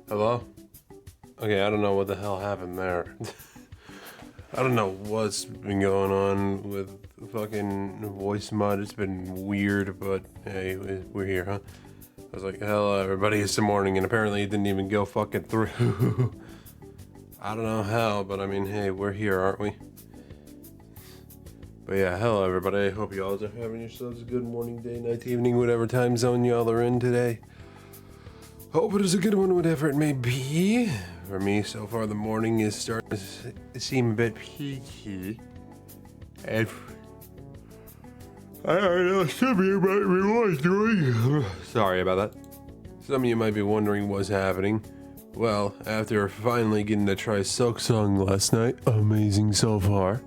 Hello? Okay, I don't know what the hell happened there. I don't know what's been going on with fucking voice mod. It's been weird, but hey, we're here, huh? I was like, hello everybody, it's the morning, and apparently it didn't even go fucking through. I don't know how, but I mean, hey, we're here, aren't we? But yeah, hello everybody. I hope y'all are having yourselves a good morning, day, night, evening, whatever time zone y'all are in today. Hope it is a good one, whatever it may be. For me, so far the morning is starting to seem a bit peaky. And I don't know, some of you might be wondering. Sorry about that. Some of you might be wondering what's happening. Well, after finally getting to try Silksong last night, amazing so far,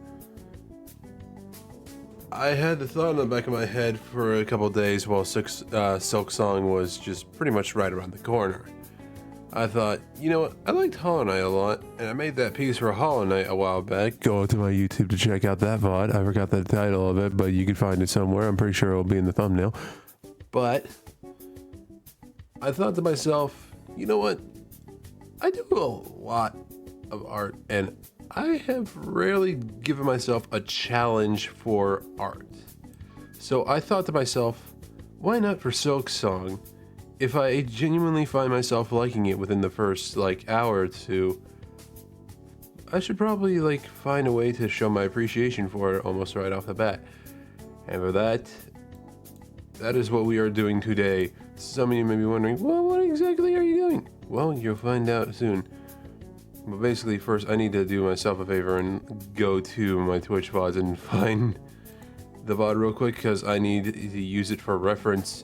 I had the thought in the back of my head for a couple days while Silksong was just pretty much right around the corner. I thought, you know what, I liked Hollow Knight a lot, and I made that piece for Hollow Knight a while back. Go to my YouTube to check out that VOD. I forgot the title of it, but you can find it somewhere. I'm pretty sure it'll be in the thumbnail. But I thought to myself, you know what, I do a lot of art, and I have rarely given myself a challenge for art. So I thought to myself, why not for Silksong? If I genuinely find myself liking it within the first hour or two, I should probably find a way to show my appreciation for it almost right off the bat. And for that is what we are doing today. Some of you may be wondering, well, what exactly are you doing? Well, you'll find out soon. But basically, first I need to do myself a favor and go to my Twitch VODs and find the VOD real quick, because I need to use it for reference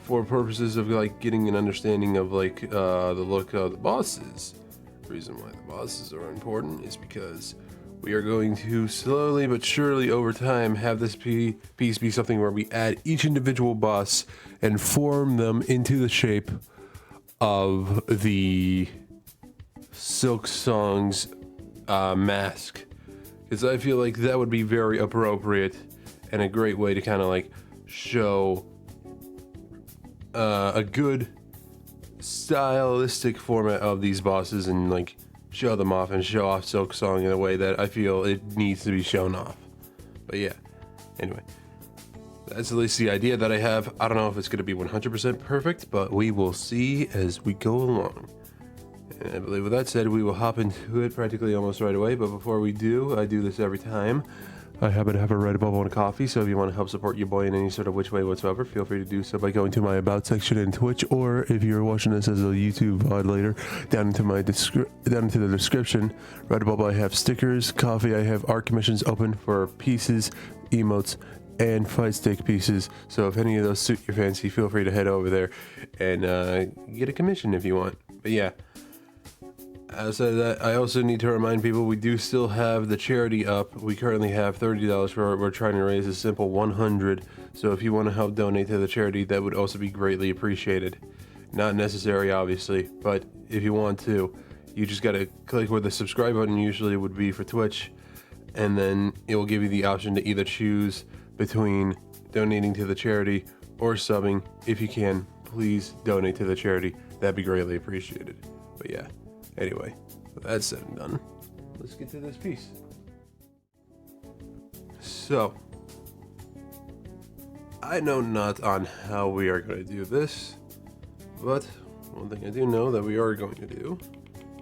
for purposes of getting an understanding of the look of the bosses. The reason why the bosses are important is because we are going to slowly but surely over time have this piece be something where we add each individual boss and form them into the shape of the Silksong's mask, because I feel like that would be very appropriate and a great way to kind of show a good stylistic format of these bosses and show them off and show off Silksong in a way that I feel it needs to be shown off. But yeah, anyway, that's at least the idea that I have. I don't know if it's going to be 100% perfect, but we will see as we go along. And I believe with that said, we will hop into it practically almost right away. But before we do, I do this every time. I happen to have a Red Bubble and a coffee, so if you want to help support your boy in any sort of which way whatsoever, feel free to do so by going to my About section in Twitch, or if you're watching this as a YouTube VOD later, down into the description. Red Bubble, I have stickers. Coffee, I have art commissions open for pieces, emotes, and fight stick pieces. So if any of those suit your fancy, feel free to head over there and get a commission if you want. But yeah. Outside of that, I also need to remind people we do still have the charity up. We currently have $30 for it. We're trying to raise a simple $100. So if you want to help donate to the charity, that would also be greatly appreciated. Not necessary, obviously, but if you want to, you just got to click where the subscribe button usually would be for Twitch, and then it will give you the option to either choose between donating to the charity or subbing. If you can, please donate to the charity. That'd be greatly appreciated. But yeah. Anyway, with that said and done, let's get to this piece. So, I know not on how we are going to do this, but one thing I do know that we are going to do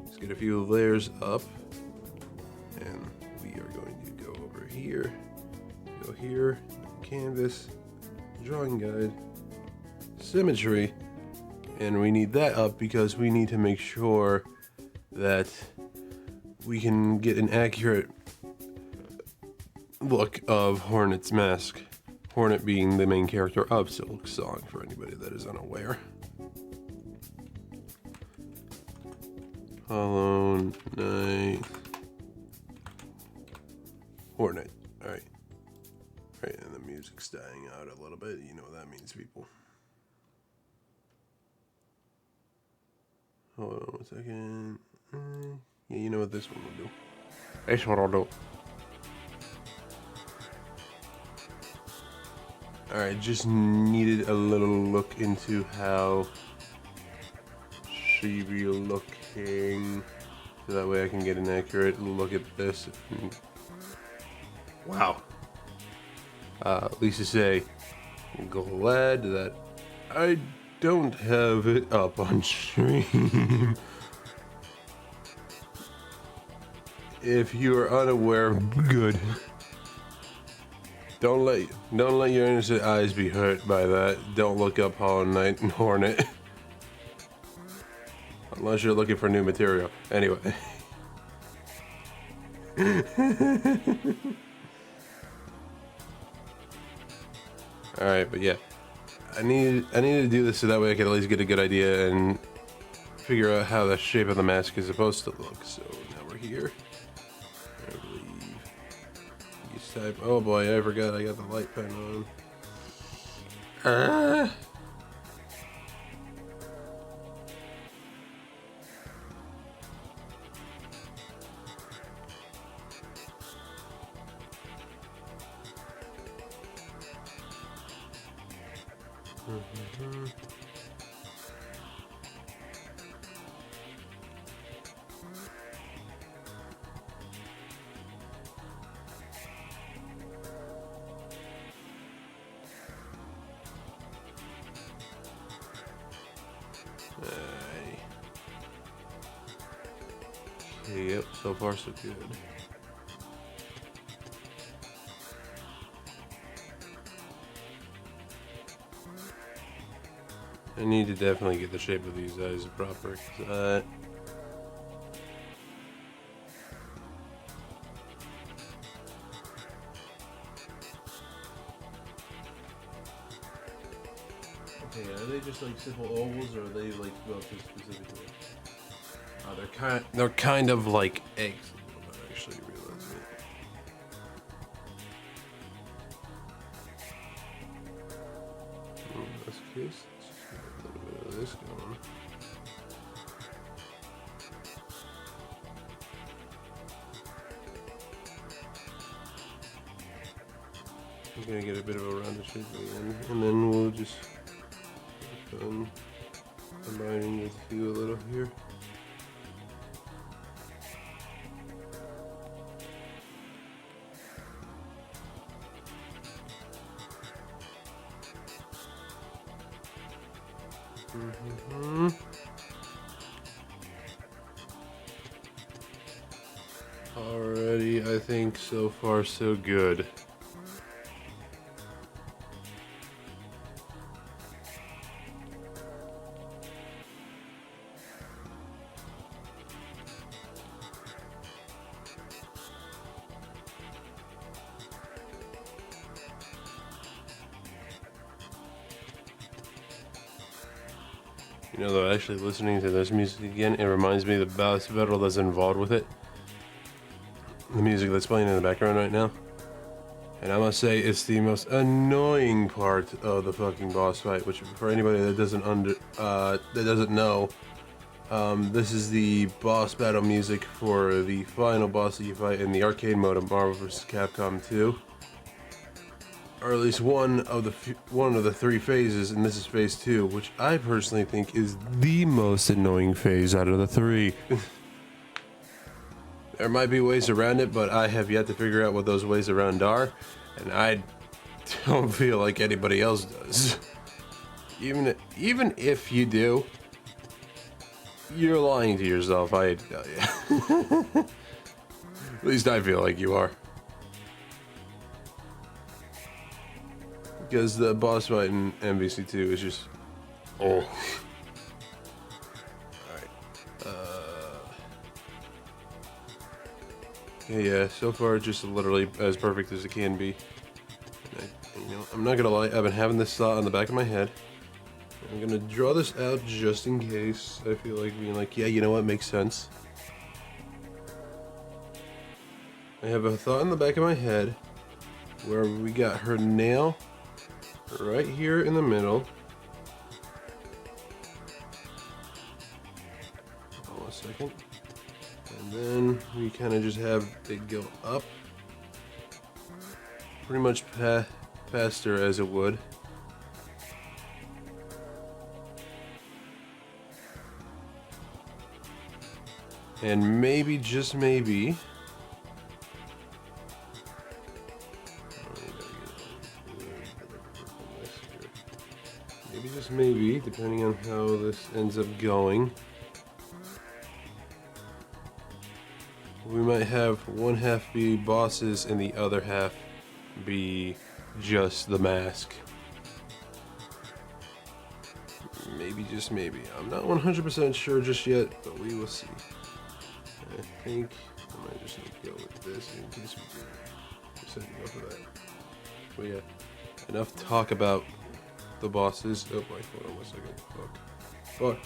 is get a few layers up, and we are going to go over here, go here, canvas, drawing guide, symmetry, and we need that up because we need to make sure that we can get an accurate look of Hornet's mask. Hornet being the main character of Silksong, for anybody that is unaware. Hollow Knight. Hornet. Alright. Alright, and the music's dying out a little bit. You know what that means, people. Hold on 1 second. Yeah, you know what this one will do. This one will do. Alright, just needed a little look into how actually be looking, so that way I can get an accurate look at this. Wow. At least to say, I'm glad that I don't have it up on stream. If you are unaware, good. Don't let your innocent eyes be hurt by that. Don't look up Hollow Knight and Hornet. Unless you're looking for new material. Anyway. Alright, but yeah. I need to do this so that way I can at least get a good idea and figure out how the shape of the mask is supposed to look. So now we're here. I believe. Use type. Oh boy, I forgot I got the light pen on. Okay, yep, so far so good. I need to definitely get the shape of these eyes proper, cause okay, are they just like simple ovals, or are they like built to specifically? They're kind of like eggs. I'm not actually realizing it. In this case, let's just get a little bit of this going. I'm gonna get a bit of a rounded shape at the end, and then we'll just combining the two a little here. Alrighty, I think so far so good. You know, though, actually listening to this music again, it reminds me of the boss battle that's involved with it. The music that's playing in the background right now. And I must say, it's the most annoying part of the fucking boss fight, which for anybody that doesn't know, this is the boss battle music for the final boss that you fight in the arcade mode of Marvel vs. Capcom 2. Or at least one of the three phases, and this is phase 2, which I personally think is the most annoying phase out of the three. There might be ways around it, but I have yet to figure out what those ways around are, and I don't feel like anybody else does. Even if you do, you're lying to yourself, I hate to tell you. At least I feel like you are. Because the boss fight in MVC2 is just... oh. Alright. Okay, yeah, so far just literally as perfect as it can be. And you know, I'm not gonna lie, I've been having this thought on the back of my head. I'm gonna draw this out just in case I feel like being like, yeah, you know what, makes sense. I have a thought in the back of my head where we got her nail right here in the middle. Hold on a second. And then we kind of just have it go up. Pretty much past her as it would. And maybe, just maybe, just maybe, depending on how this ends up going, we might have one half be bosses and the other half be just the mask. Maybe, just maybe. I'm not 100% sure just yet, but we will see. I think I might just need to go with this in case we do. Just had to go for that. But yeah, enough talk about the bosses. Oh boy, hold on one second. Fuck.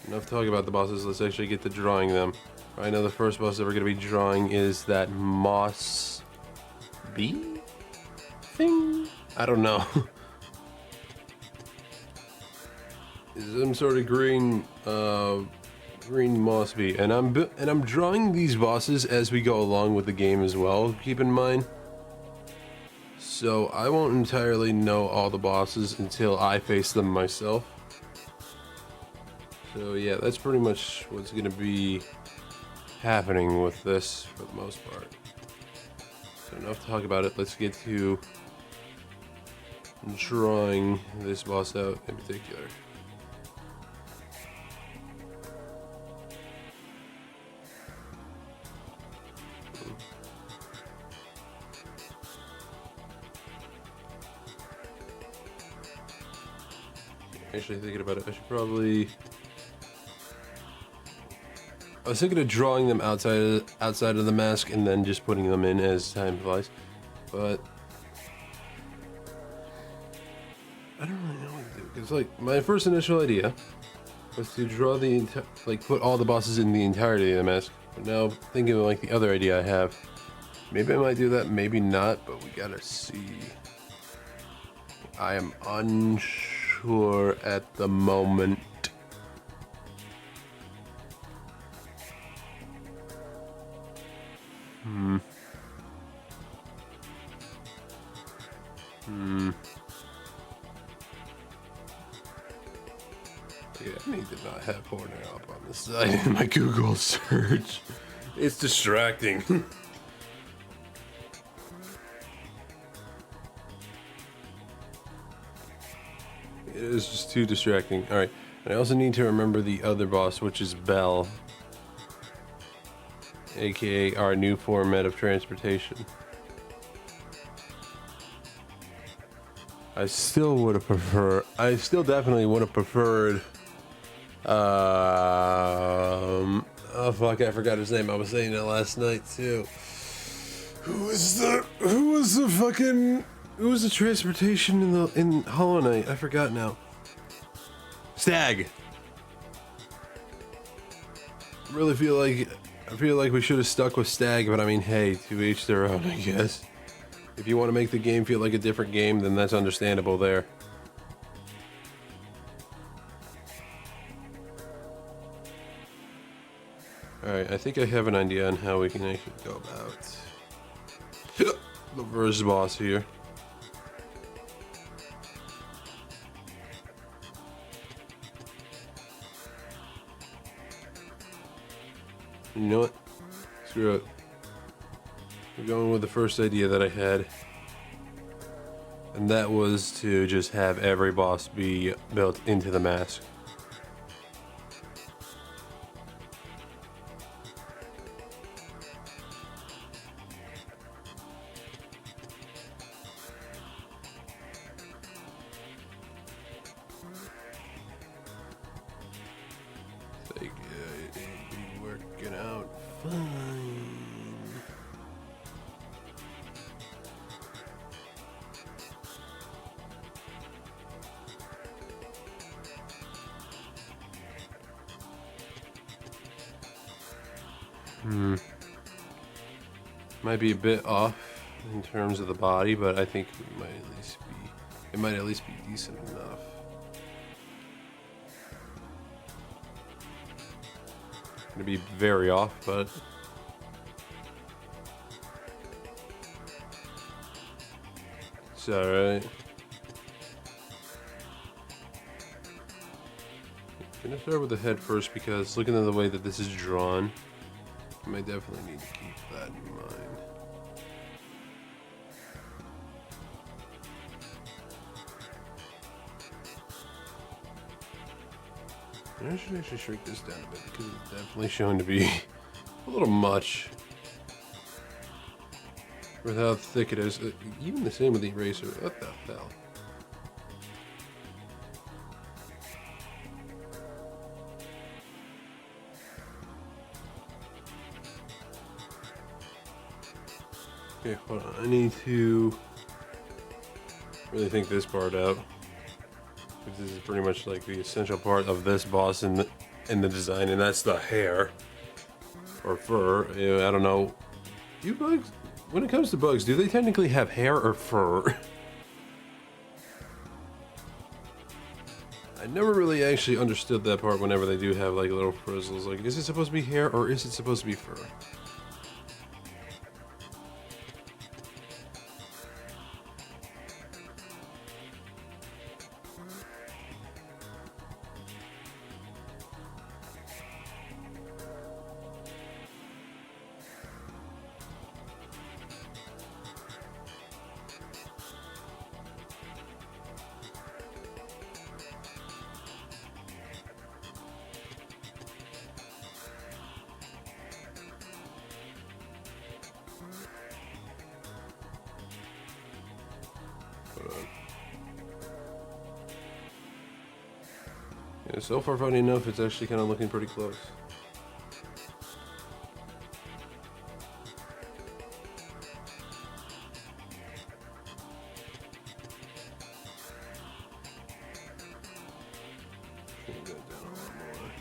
Enough talk about the bosses. Let's actually get to drawing them. Right now, the first boss that we're gonna be drawing is that moss bee thing. I don't know. Is some sort of green moss bee, and I'm drawing these bosses as we go along with the game as well. Keep in mind. So I won't entirely know all the bosses until I face them myself. So yeah, that's pretty much what's gonna be happening with this for the most part. So enough to talk about it. Let's get to drawing this boss out in particular. Actually thinking about it, I should probably... I was thinking of drawing them outside of the mask and then just putting them in as time flies, but I don't really know what to do, because like my first initial idea was to draw the put all the bosses in the entirety of the mask, but now thinking of like the other idea I have, maybe I might do that, maybe not, but we gotta see. I am unsure at the moment. Yeah, I need to not have Horner up on the side in my Google search. It's distracting. It is just too distracting. Alright, I also need to remember the other boss, which is Belle. AKA our new format of transportation. I still definitely would have preferred, oh fuck, I forgot his name. I was saying it last night too. Who was the transportation in Hollow Knight? I forgot now. Stag. I feel like we should have stuck with Stag, but I mean, hey, to each their own, I guess. If you want to make the game feel like a different game, then that's understandable there. Alright, I think I have an idea on how we can actually go about the first boss here. You know what? Screw it. We're going with the first idea that I had. And that was to just have every boss be built into the mask. Like, it'd be working out fine. Might be a bit off in terms of the body, but I think it might at least be decent enough. Gonna be very off, but it's alright. gonna start with the head first because looking at the way that this is drawn, I might definitely need to keep that in mind. I should actually shrink this down a bit because it's definitely showing to be a little much with how thick it is. Even the same with the eraser. What the hell? Okay, hold on. I need to really think this part out. This is pretty much like the essential part of this boss in the design, and that's the hair or fur. I don't know. Do bugs, when it comes to bugs, do they technically have hair or fur? I never really actually understood that part whenever they do have like little frizzles. Like, is it supposed to be hair or is it supposed to be fur? Yeah, so far, funny enough, it's actually kind of looking pretty close. Bring that down a lot more.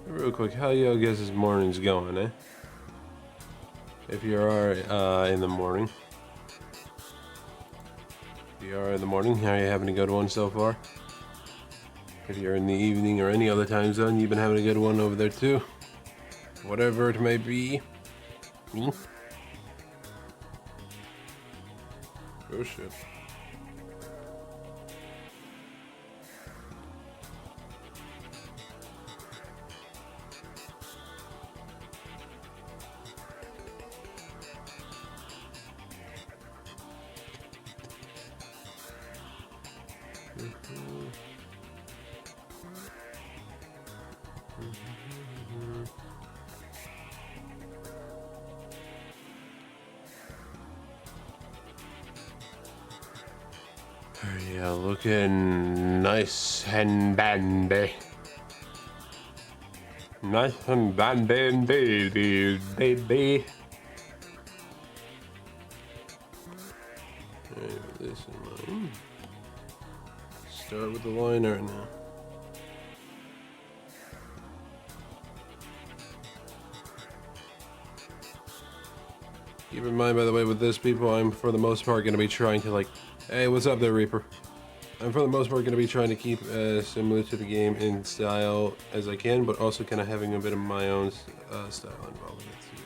Real quick, how y'all guys this morning's going, eh? If you are in the morning. If you are in the morning, how are you having a good one so far? If you're in the evening or any other time zone, you've been having a good one over there too. Whatever it may be. Me? Oh shit. Yeah, looking nice and dandy. Nice and dandy, baby. Alright, this in mind. Start with the line art now. Keep in mind, by the way, with this, people, I'm for the most part going to be trying to, like, hey, what's up there, Reaper? I'm for the most part going to be trying to keep similar to the game in style as I can, but also kind of having a bit of my own style involved in it too.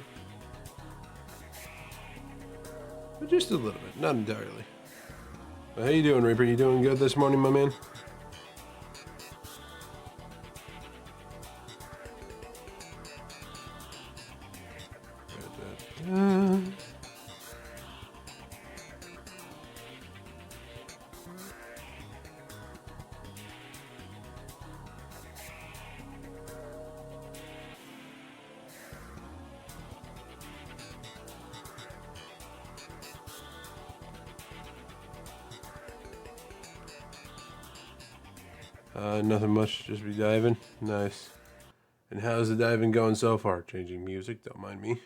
But just a little bit, not entirely. But how you doing, Reaper? You doing good this morning, my man? Nothing much, just be diving. Nice. And how's the diving going so far? Changing music, don't mind me.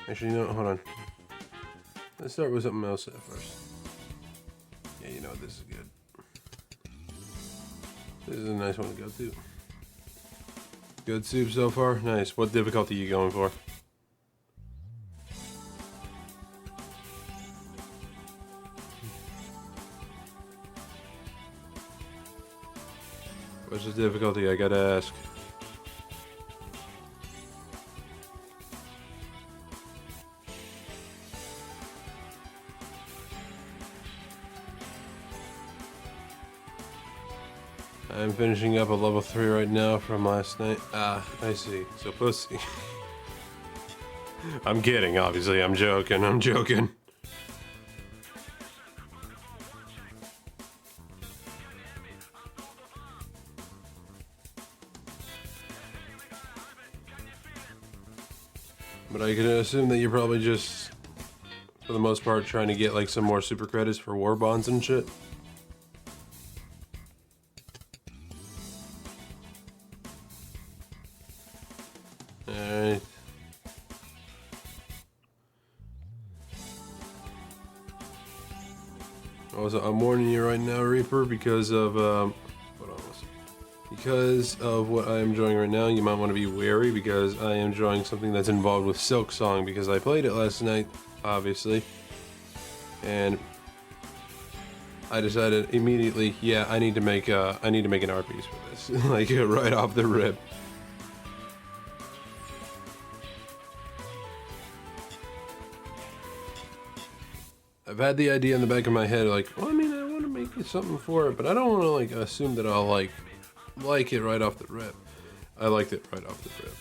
Actually, no, hold on. Let's start with something else at first. Yeah, you know what, this is good. This is a nice one to go to. Good soup so far? Nice. What difficulty are you going for? What's the difficulty? I gotta ask. I'm finishing up a level 3 right now from last night. Ah, I see. So pussy. I'm kidding, obviously. I'm joking. But I can assume that you're probably just, for the most part, trying to get like some more super credits for war bonds and shit. Alright. Also, I'm warning you right now, Reaper, because of because of what I am enjoying right now. You might want to be wary because I am enjoying something that's involved with Silksong because I played it last night, obviously, and I decided immediately, yeah, I need to make an art piece for this, like right off the rip. I've had the idea in the back of my head, like, well, I mean, I want to make something for it, but I don't want to like assume that I'll like it right off the rip. I liked it right off the rip.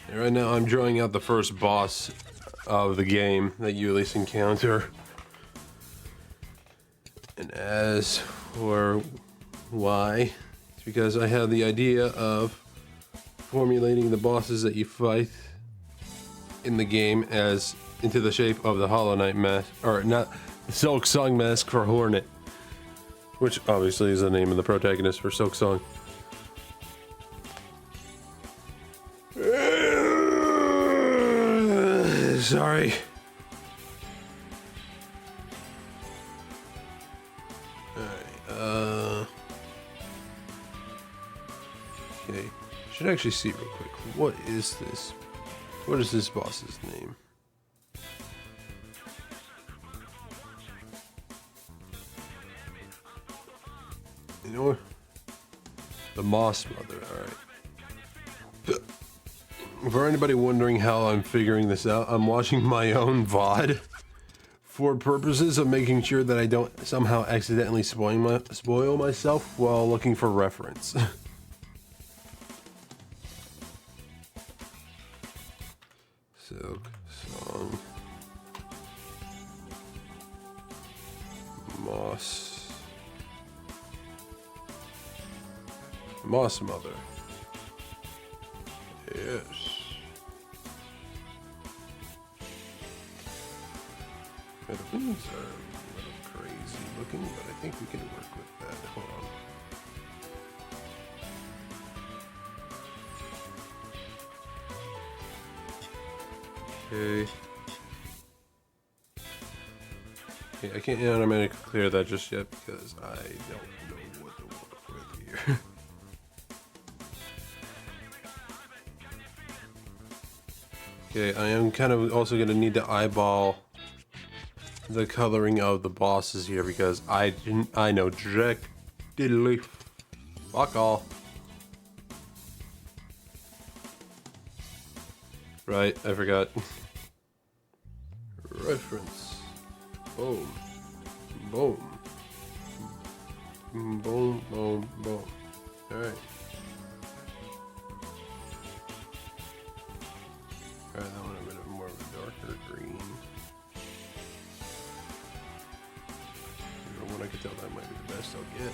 And right now, I'm drawing out the first boss of the game that you at least encounter. And as for why, it's because I have the idea of formulating the bosses that you fight in the game as into the shape of the Hollow Knight mask, or not, Silksong mask for Hornet, which obviously is the name of the protagonist for Silksong. Sorry. Alright, okay. Should actually see real quick. What is this? What is this boss's name? You know what? The Moss Mother, alright. For anybody wondering how I'm figuring this out, I'm watching my own VOD for purposes of making sure that I don't somehow accidentally spoil myself while looking for reference. Silksong Moss Mother. Yes. The wings are a little crazy looking, but I think we can work with that. Hold on. Okay. Okay, I can't automatically clear that just yet because I don't know what to work with here. Okay, I am kind of also going to need to eyeball the coloring of the bosses here because I know jack diddly fuck all. Right, I forgot. Reference. Boom. Boom. Boom, boom, boom. Alright. Alright, that one a bit more of a darker green. From what I could tell, that might be the best I'll get.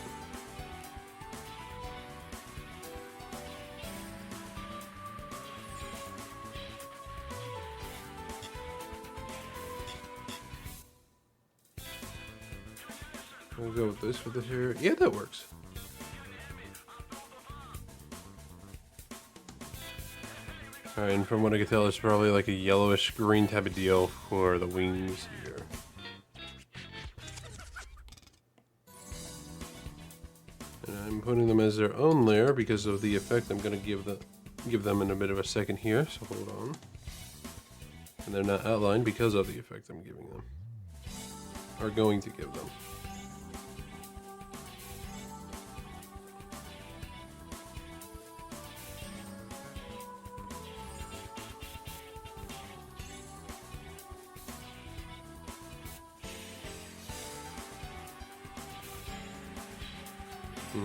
I'll go with this for the hair. Yeah, that works. Alright, and from what I can tell, it's probably like a yellowish green type of deal for the wings here. And I'm putting them as their own layer because of the effect I'm going to give them in a bit of a second here, so hold on. And they're not outlined because of the effect I'm giving them. Or going to give them.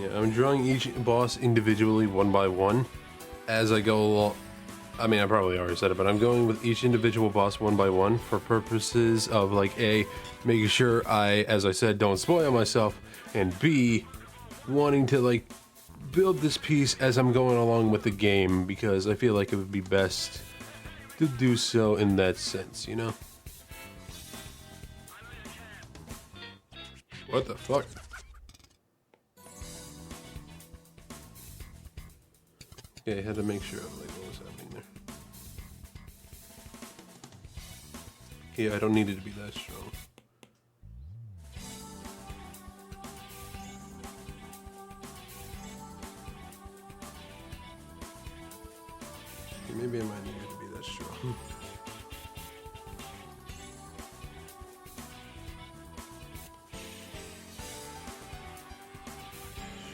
Yeah, I'm drawing each boss individually one by one as I go along. I mean, I probably already said it, but I'm going with each individual boss one by one for purposes of like A, making sure I, as I said, don't spoil myself, and B, wanting to like build this piece as I'm going along with the game because I feel like it would be best to do so in that sense, you know? What the fuck? Okay, I had to make sure of like what was happening there. Okay, I don't need it to be that strong. Okay, maybe I might need it to be that strong.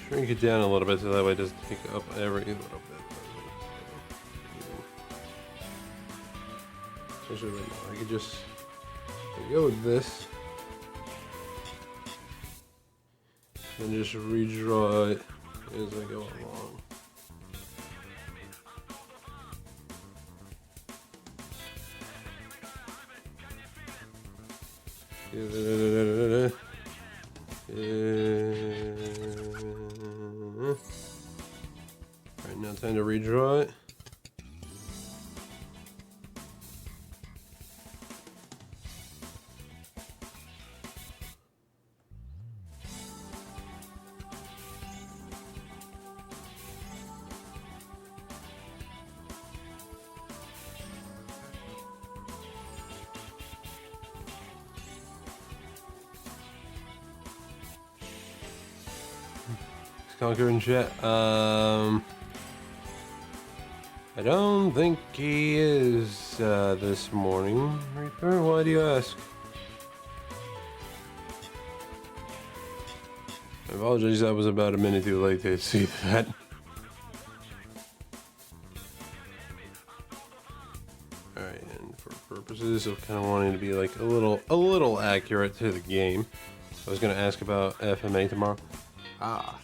Shrink it down a little bit so that way it doesn't take up every little bit. Actually, right now, I could just go with this and just redraw it as I go along. Alright, now time to redraw it. Conquer in chat. I don't think he is this morning. Reaper, why do you ask? I apologize, I was about a minute too late to see that. Alright, and for purposes of kind of wanting to be like a little accurate to the game, I was gonna ask about FMA tomorrow. Ah.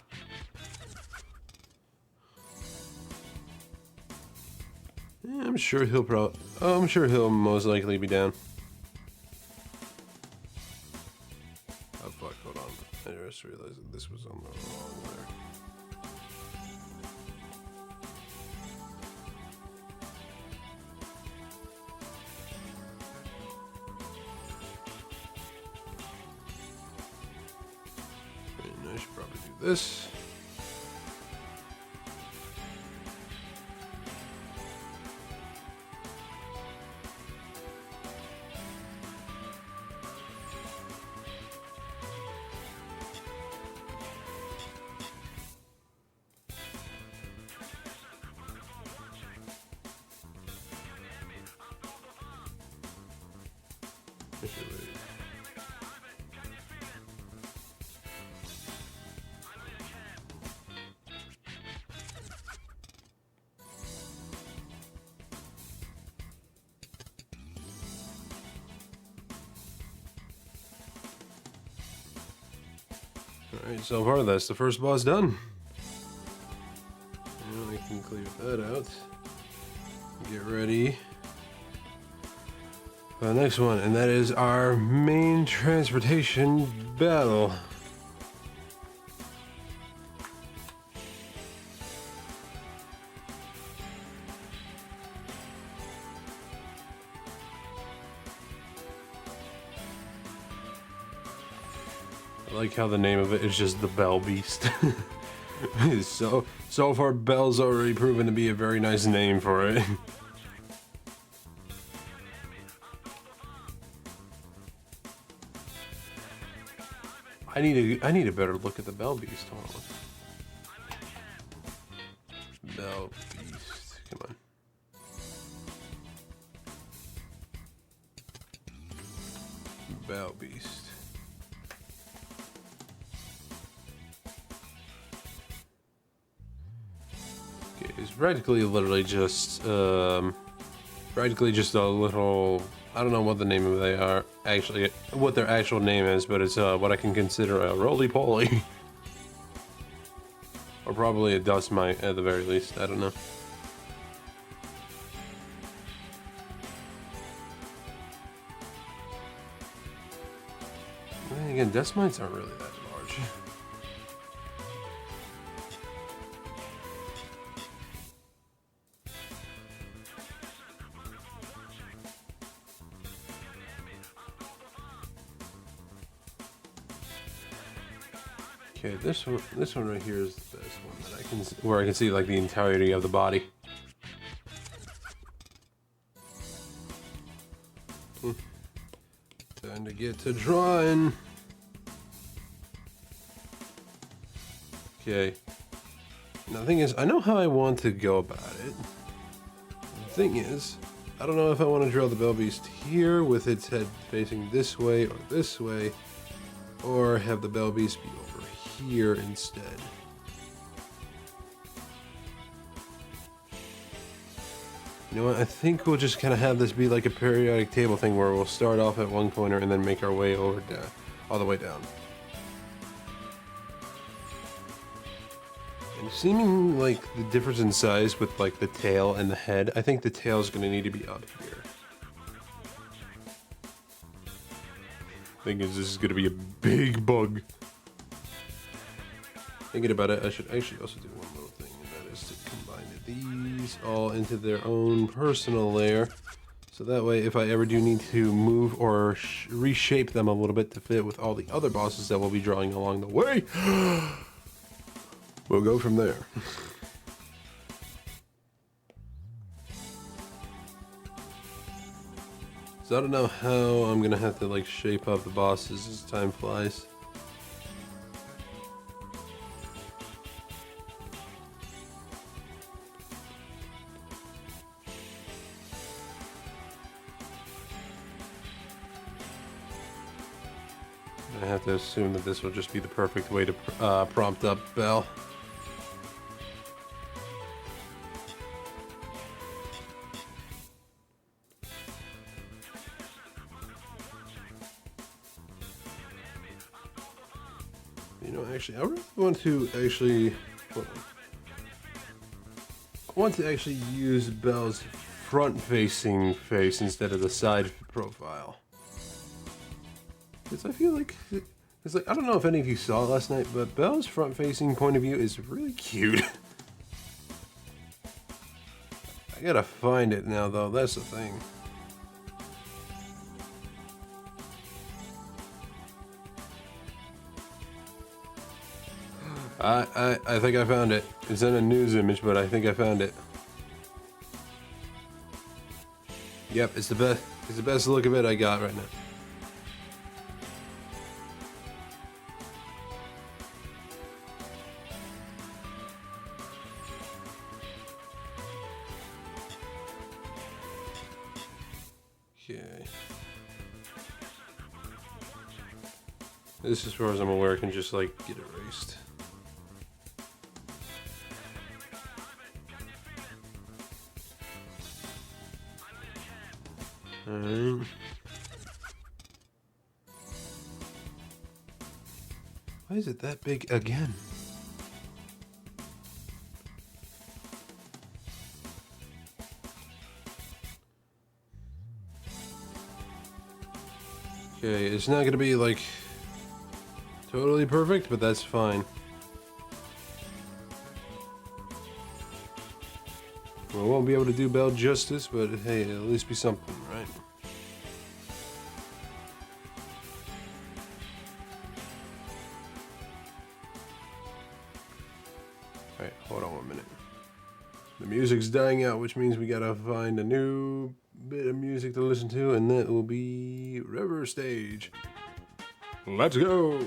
Yeah, I'm sure he'll most likely be down. Oh fuck, hold on. I just realized that this was on the wrong layer. And I should probably do this. Alright, so far that's the first boss done. Now I can clear that out. Get ready for the next one, and that is our main transportation battle. I like how the name of it is just the Bell Beast. so far, Bell's already proven to be a very nice name for it. I need a better look at the Bell Beast. Hold on. Bell Beast. Come on. Bell Beast. Okay, it's practically literally just practically just a little, I don't know what the name of they are actually, what their actual name is, but it's what I can consider a roly-poly. Or probably a dust mite at the very least, I don't know. And again, dust mites aren't really that large. Okay, this one right here is the best one that I can, where I can see like the entirety of the body. Time to get to drawing. Okay. Now the thing is, I know how I want to go about it. The thing is, I don't know if I want to draw the Bell Beast here with its head facing this way, or have the Bell Beast be over here instead. You know what, I think we'll just kind of have this be like a periodic table thing where we'll start off at one corner and then make our way over down, all the way down. And seeming like the difference in size with like the tail and the head, I think the tail is going to need to be up here. Thing is, this is going to be a big bug. Thinking about it, I should actually also do one little thing, and that is to combine these all into their own personal layer. So that way, if I ever do need to move or reshape them a little bit to fit with all the other bosses that we'll be drawing along the way, we'll go from there. So I don't know how I'm gonna have to like shape up the bosses as time flies. I have to assume that this will just be the perfect way to prompt up Bell. You know, actually, I really want to actually, use Bell's front-facing face instead of the side profile. Because I feel like, it's like, I don't know if any of you saw it last night, but Bell's front-facing point of view is really cute. I gotta find it now, though. That's the thing. I think I found it. It's in a news image, but I think I found it. Yep, it's the best. It's the best look of it I got right now. Okay. This, as far as I'm aware, can just like get erased. Alright. Why is it that big again? Okay, it's not gonna be like totally perfect, but that's fine. We won't be able to do Bell justice, but hey, it'll at least be something, right? Alright, hold on 1 minute. The music's dying out, which means we gotta find a new bit of music to listen to, and that will be River Stage. Let's go!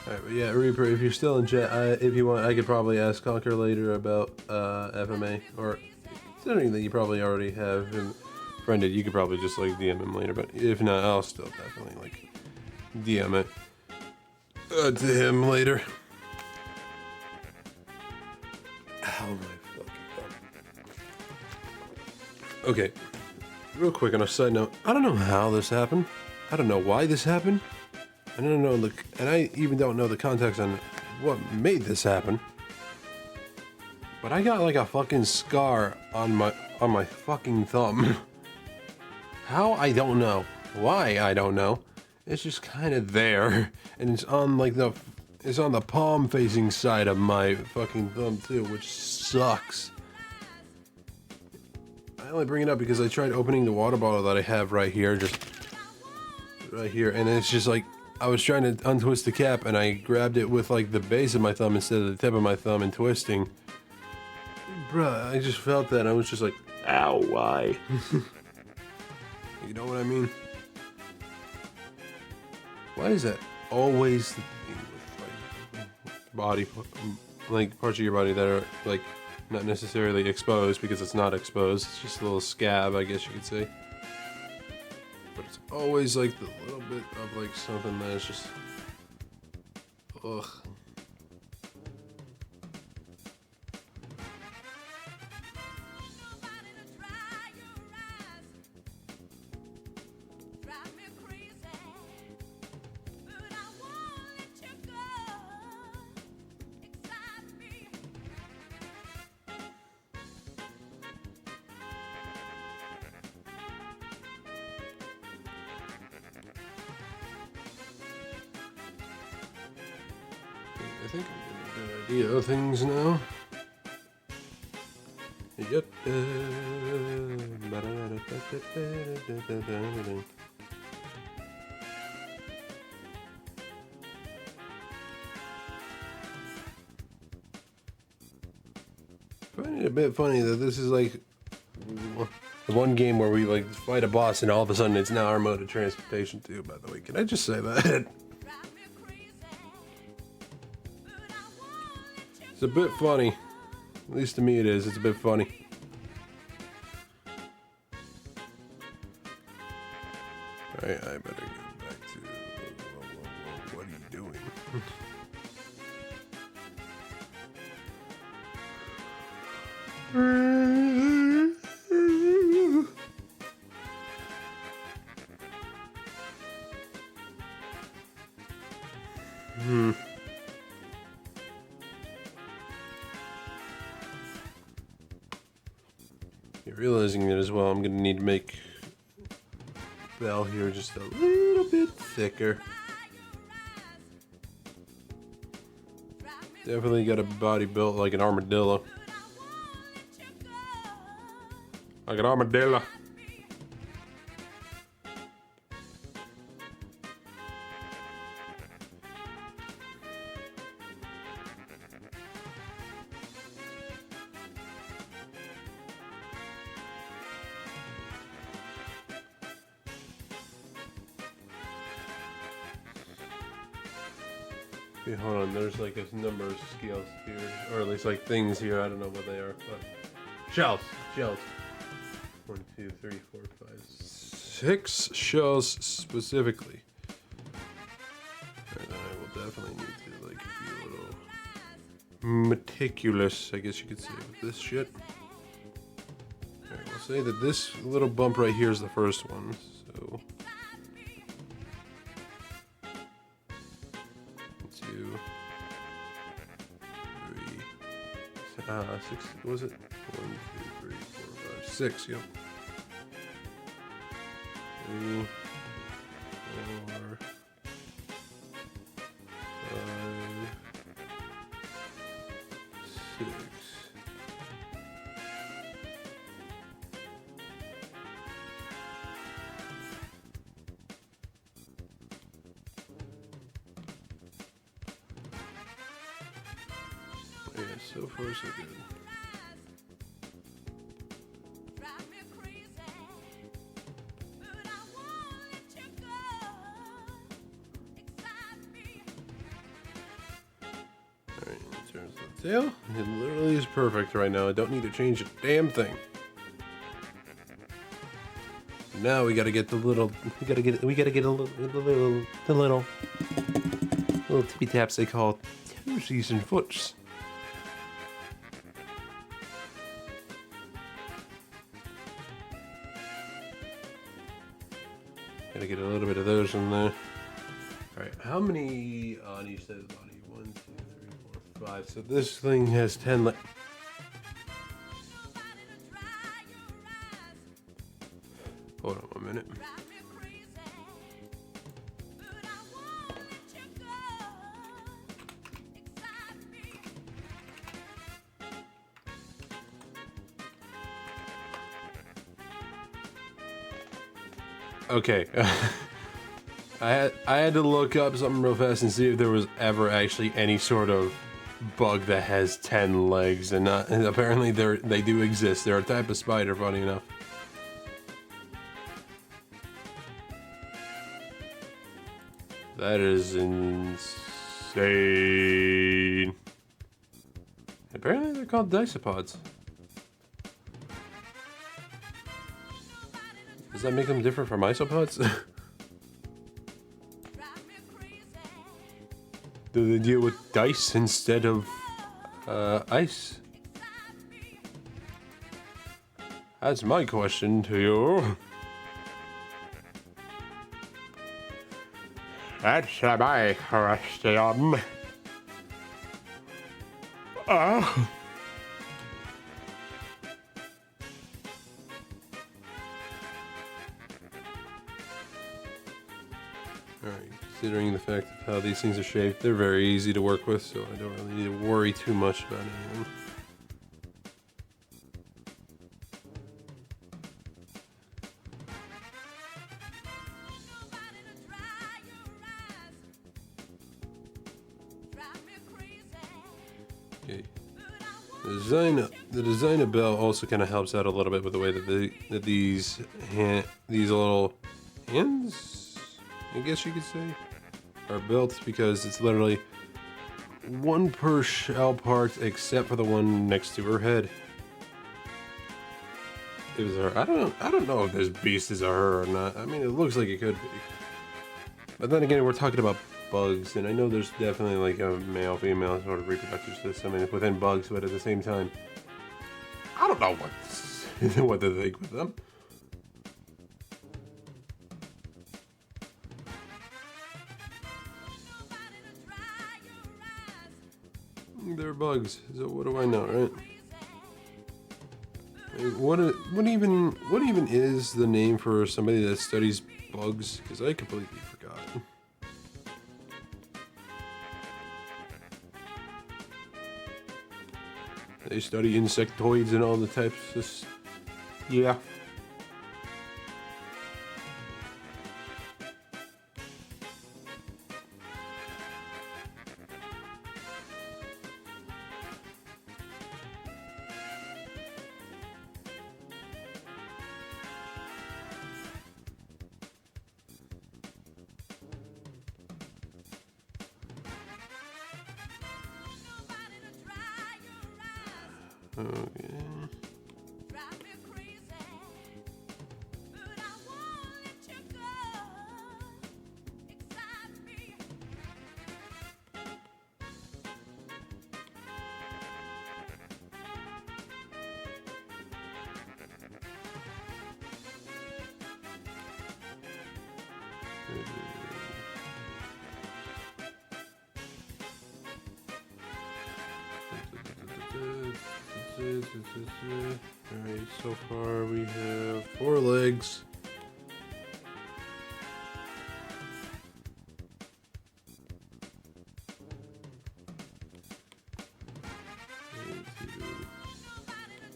Alright, but yeah, Reaper, if you're still in chat, if you want, I could probably ask Conquer later about FMA, or considering that you probably already have him friended, you could probably just like DM him later, but if not, I'll still definitely like DM it to him later. Ow, my fucking thumb. Okay, real quick on a side note, I don't know how this happened. I don't know why this happened. I don't know and I even don't know the context on what made this happen. But I got like a fucking scar on my fucking thumb. How? I don't know. Why? I don't know. It's just kind of there, and it's on like it's on the palm facing side of my fucking thumb too, which sucks. I only bring it up because I tried opening the water bottle that I have right here, just right here, and it's just like I was trying to untwist the cap, and I grabbed it with like the base of my thumb instead of the tip of my thumb and twisting. Bruh, I just felt that. I was just like, ow, why? You know what I mean? Why is that always the thing with like body, like parts of your body that are like not necessarily exposed because it's not exposed. It's just a little scab, I guess you could say. But it's always like the little bit of like something that is just, ugh. I think I'm getting a good idea of things now. Yep. I find it a bit funny that this is like the one game where we like fight a boss and all of a sudden it's now our mode of transportation too, by the way. Can I just say that? It's a bit funny. At least to me it is. It's a bit funny. Alright, I better get back to... Whoa, what are you doing? You're realizing it as well. I'm gonna need to make Bell here just a little bit thicker. Definitely got a body built like an armadillo. Like an armadillo. Okay, hold on, there's like a number of scales here, or at least like things here, I don't know what they are, but... Shells! 1, 2, 3, 4, 5, 6 shells specifically. And I will definitely need to like be a little meticulous, I guess you could say, with this shit. Alright, we'll say that this little bump right here is the first one, so... 2, 3, 6, what was it? 1, 2, 3, 4, 5, 6, yep. 3, 4, 5, 6. Yeah, so far so good. tail. It literally is perfect right now. I don't need to change a damn thing. Now we gotta get the little, we gotta get a little tippy taps they call toesies and foots. Gotta get a little bit of those in there. Alright, how many on each side of the body? 1, 2, 3, 4, 5. So this thing has 10 Hold on 1 minute. Okay. I had to look up something real fast and see if there was ever actually any sort of bug that has 10 legs, and apparently they do exist. They're a type of spider, funny enough. That is insane. Apparently they're called disopods. Does that make them different from isopods? Do they deal with dice instead of ice? That's my question to you. That's my question. Oh. Alright, considering the fact of how these things are shaped, they're very easy to work with, so I don't really need to worry too much about any of them. Okay. The design of Belle also kind of helps out a little bit with the way that these little hands, I guess you could say, are built, because it's literally one per shell part except for the one next to her head. It was her. I don't know if this beast is a her or not. I mean, it looks like it could be. But then again, we're talking about bugs, and I know there's definitely like a male-female sort of reproductive system within bugs, but at the same time, I don't know what to think with them. They're bugs, so what do I know, right? What even is the name for somebody that studies bugs? Because I completely forgot. They study insectoids and all the types of... Yeah. Okay. Alright, so far we have 4 legs.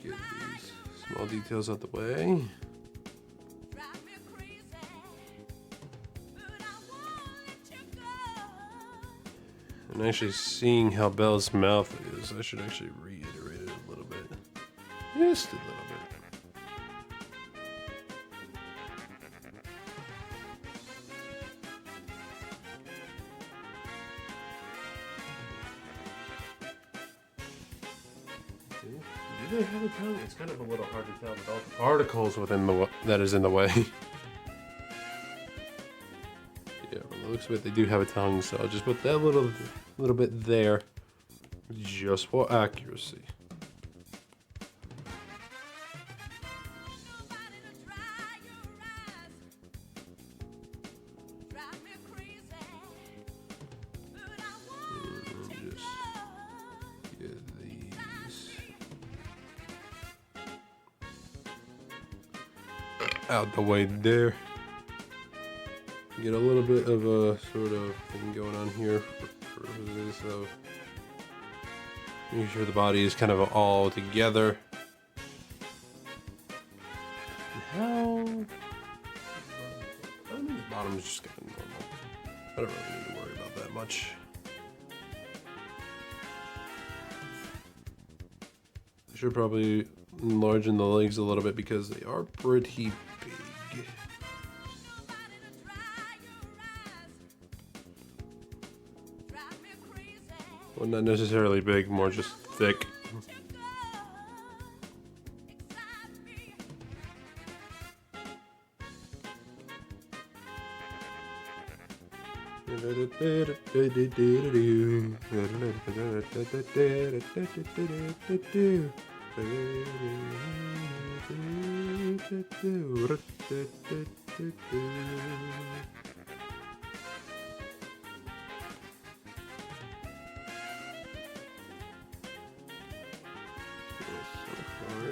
Get these small details out the way. And actually seeing how Belle's mouth is, I should actually reiterate it a little bit. Just a little bit. Do they have a tongue? It's kind of a little hard to tell with all the particles within that is in the way. Yeah, from the looks of it, they do have a tongue, so I'll just put that little bit there, just for accuracy. Out the way there. Get a little bit of a sort of thing going on here for this, so make sure the body is kind of all together. How? I think the bottom is just kind of normal. I don't really need to worry about that much. I should probably enlarge the legs a little bit because they are pretty big. Well, not necessarily big, more just thick.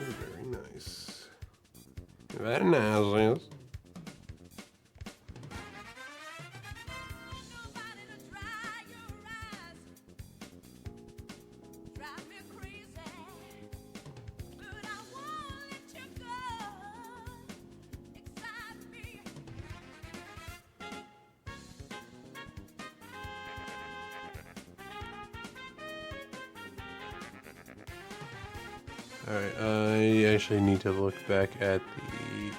Very nice. Very nice. Alright, I actually need to look back at the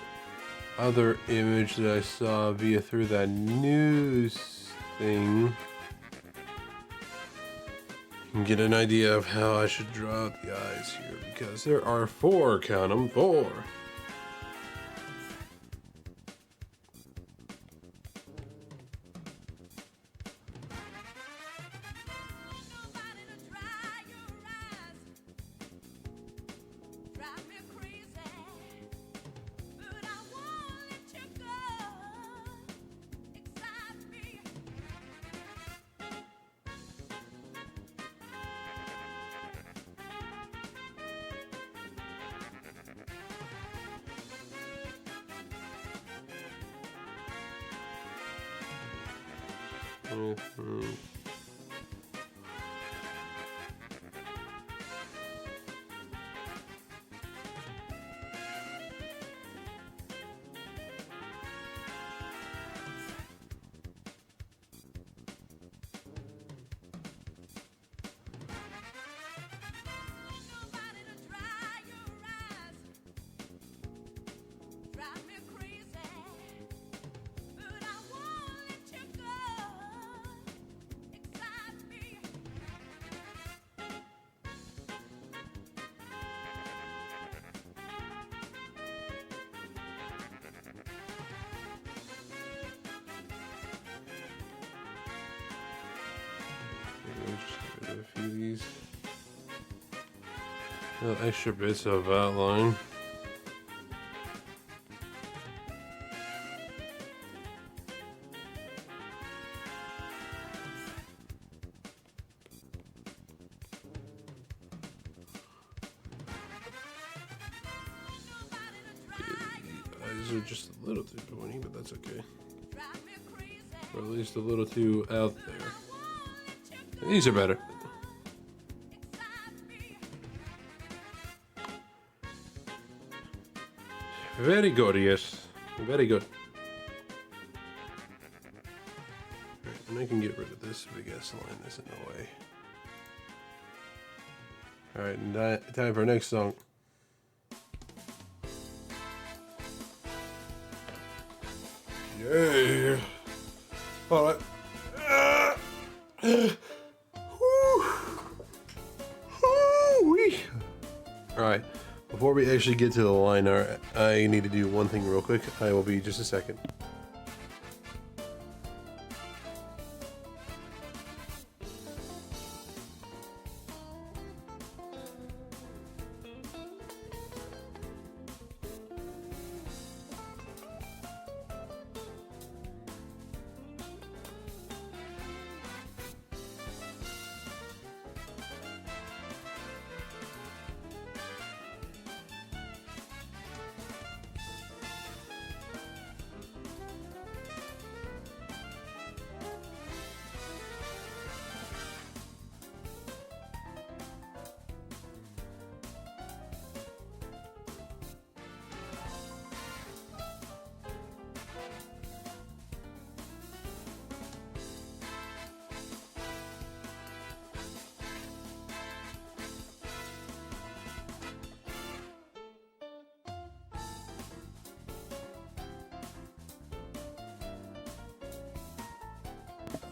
other image that I saw through that news thing and get an idea of how I should draw out the eyes here, because there are 4, count them, 4. Just get rid of a few of these little extra bits of outline. The eyes are just a little too pointy, but that's okay. Or at least a little too out there. These are better. Very good, yes. Very good. Alright, and I can get rid of this big ass line that's in the way. Alright, and time for our next song. Yeah. Alright. Alright, before we actually get to the liner, I need to do one thing real quick. I will be just a second.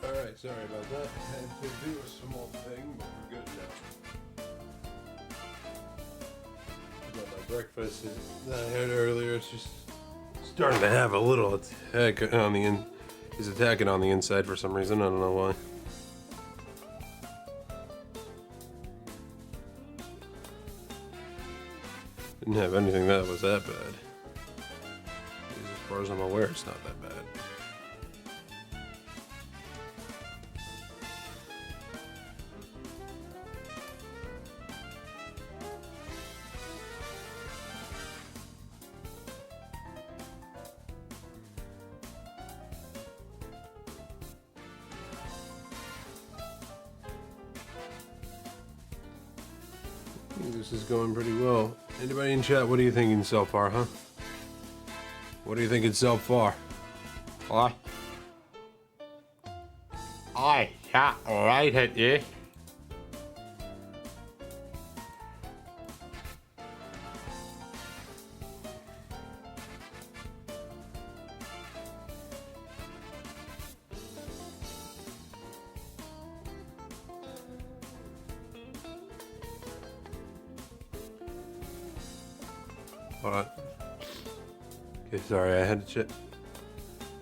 Alright, sorry about that. I had to do a small thing, but we're good now. Got my breakfast that I had earlier. It's just starting to have a little attack on the He's attacking on the inside for some reason. I don't know why. Didn't have anything that was that bad. As far as I'm aware, it's not that bad. This is going pretty well. Anybody in chat, what are you thinking so far, huh? What are you thinking so far? What? I shot right at you. Alright. Okay, sorry, I had to check.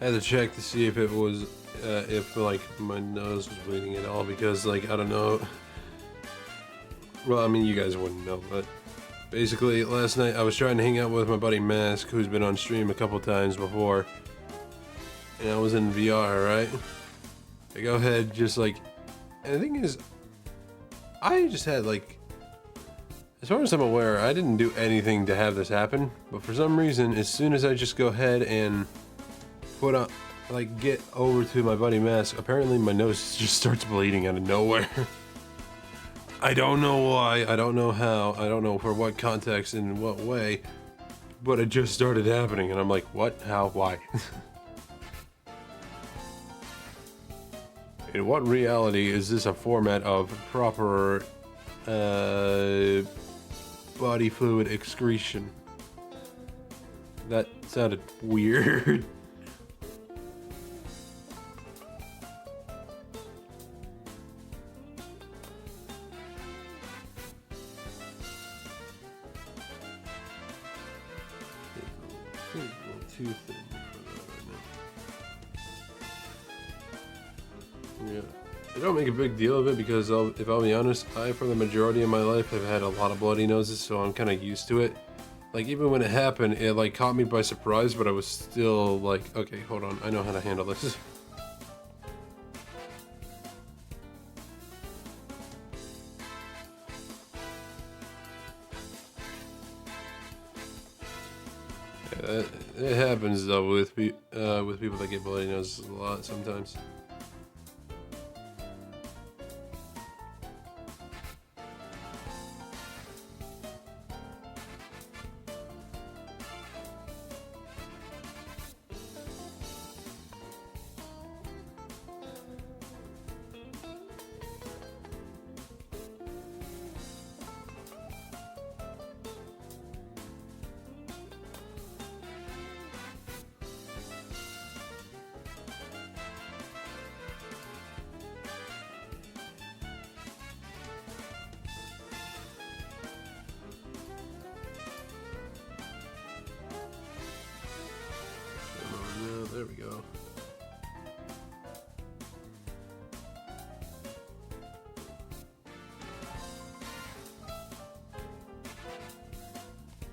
I had to check to see if it was, if like my nose was bleeding at all, because like I don't know. Well, I mean, you guys wouldn't know, but basically last night I was trying to hang out with my buddy Mask, who's been on stream a couple times before, and I was in VR, right? I go ahead, just like, and the thing is, I just had like. As far as I'm aware, I didn't do anything to have this happen, but for some reason, as soon as I just go ahead and put on, like, get over to my buddy Mask, apparently my nose just starts bleeding out of nowhere. I don't know why, I don't know how, I don't know for what context and in what way, but it just started happening, and I'm like, what, how, why? In what reality is this a format of proper, body fluid excretion? That sounded weird. Too thin for that right now. Yeah. I don't make a big deal of it because if I'll be honest, I, for the majority of my life, have had a lot of bloody noses, so I'm kind of used to it. Like, even when it happened, it, like, caught me by surprise, but I was still, like, okay, hold on, I know how to handle this. Yeah, it happens, though, with people that get bloody noses a lot sometimes.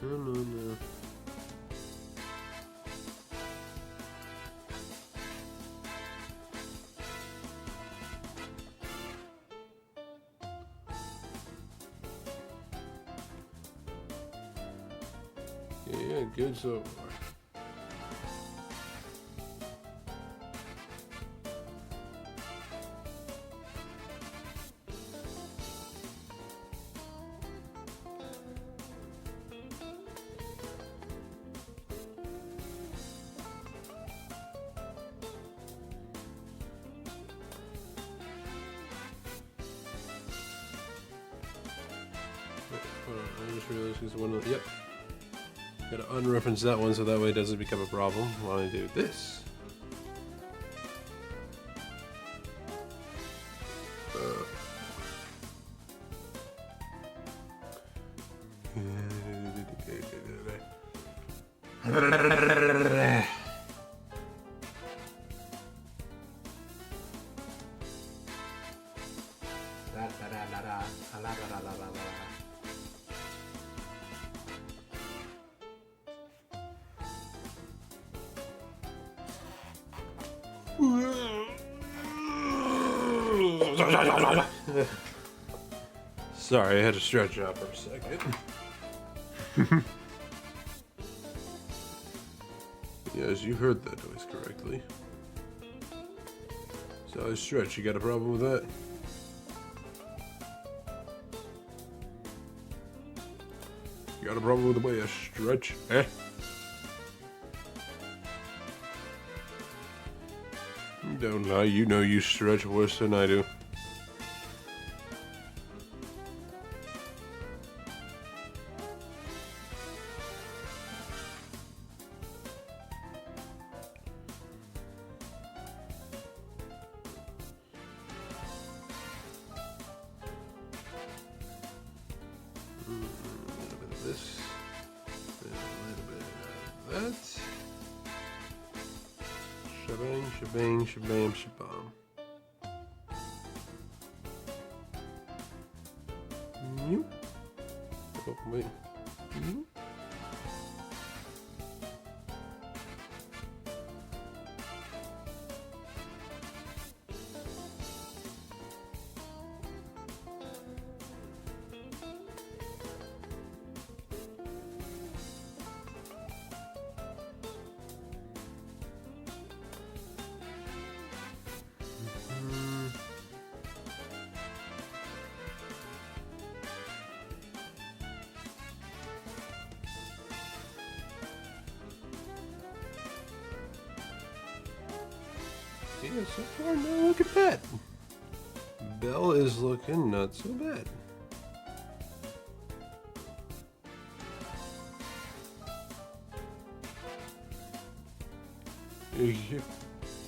No. Yeah, good so far. Hold on, I just realized because one of the, yep. Gotta unreference that one so that way it doesn't become a problem when I do this. Sorry, I had to stretch out for a second. Yes, you heard that noise correctly. So I stretch. You got a problem with that? You got a problem with the way I stretch, eh? Don't lie, you know you stretch worse than I do. A little bit of this, and a little bit of that. Shabang, shabang, shabam, shabam. Nope. Oh, wait. Nope. Yeah, so far, no, look at that. Belle is looking not so bad.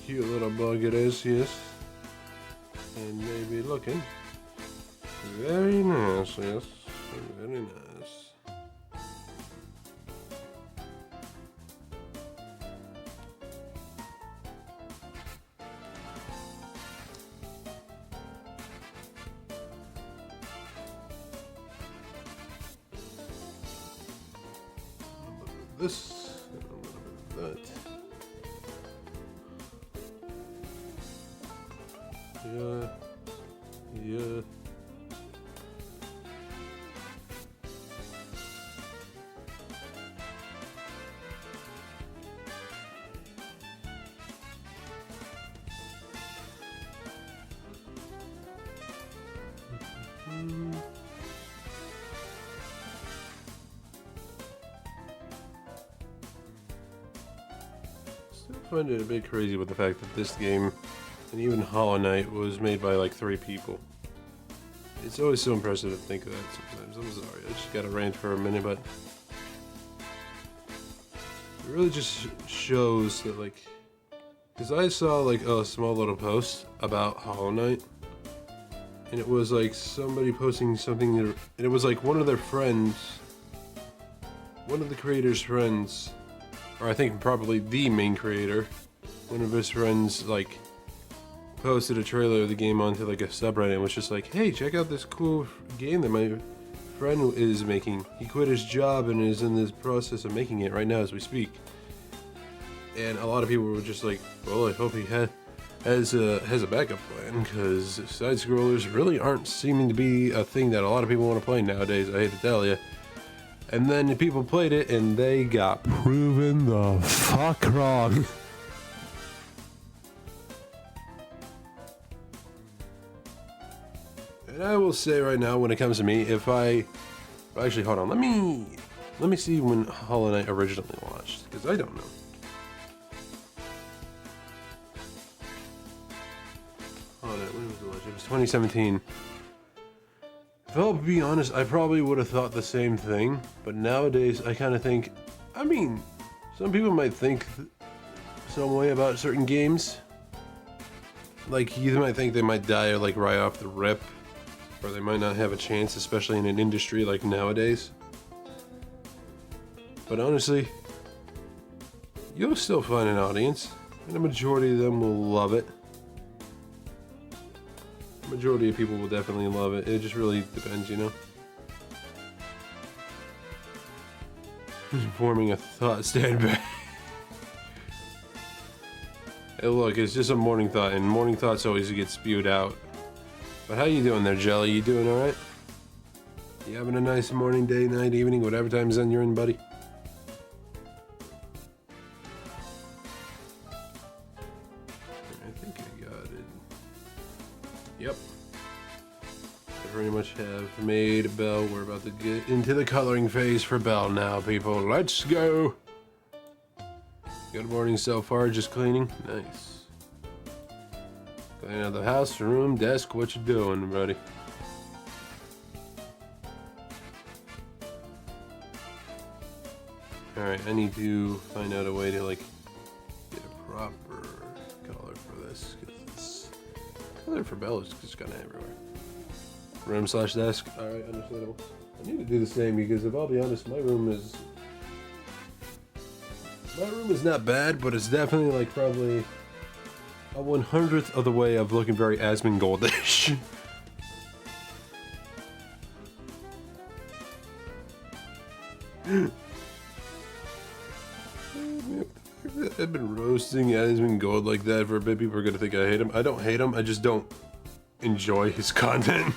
Cute little bug it is, yes. And maybe looking very nice, yes. Very nice. This, and a little bit of that. Yeah. Still find it a bit crazy with the fact that this game, and even Hollow Knight, was made by like 3 people. It's always so impressive to think of that sometimes. I'm sorry, I just gotta rant for a minute, but it really just shows that, like, because I saw like a small little post about Hollow Knight, and it was like somebody posting something, and it was like one of their friends, one of the creator's friends, or I think probably the main creator, one of his friends, like, posted a trailer of the game onto like a subreddit and was just like, hey, check out this cool game that my friend is making. He quit his job and is in this process of making it right now as we speak. And a lot of people were just like, well, I hope he has a backup plan, because side scrollers really aren't seeming to be a thing that a lot of people want to play nowadays. I hate to tell you. And then people played it and they got proven the fuck wrong. And I will say right now, when it comes to me, actually, hold on, let me see when Hollow Knight originally launched, because I don't know. Hollow Knight, when was it launched? It was 2017. If I'll be honest, I probably would have thought the same thing, but nowadays I kind of think, I mean, some people might think some way about certain games. Like, you might think they might die like right off the rip, or they might not have a chance, especially in an industry like nowadays. But honestly, you'll still find an audience, and the majority of them will love it. The majority of people will definitely love it. It just really depends, you know? Just forming a thought, stand back. Hey, look, it's just a morning thought, and morning thoughts always get spewed out. But how you doing there, Jelly? You doing alright? You having a nice morning, day, night, evening, whatever time zone you're in, buddy? I think I got it. Yep. I pretty much have made Belle. We're about to get into the coloring phase for Belle now, people. Let's go! Good morning so far, just cleaning. Nice. Cleaning out the house, room, desk. What you doing, buddy? Alright, I need to find out a way to, like, get a proper color for this. Because this color for Belle is just kind of everywhere. Room / desk. Alright, understandable. I need to do the same because, if I'll be honest, my room is not bad, but it's definitely like probably a 100th of the way of looking very Asmongold-ish. I've been roasting Asmongold like that for a bit. People are gonna think I hate him. I don't hate him, I just don't enjoy his content.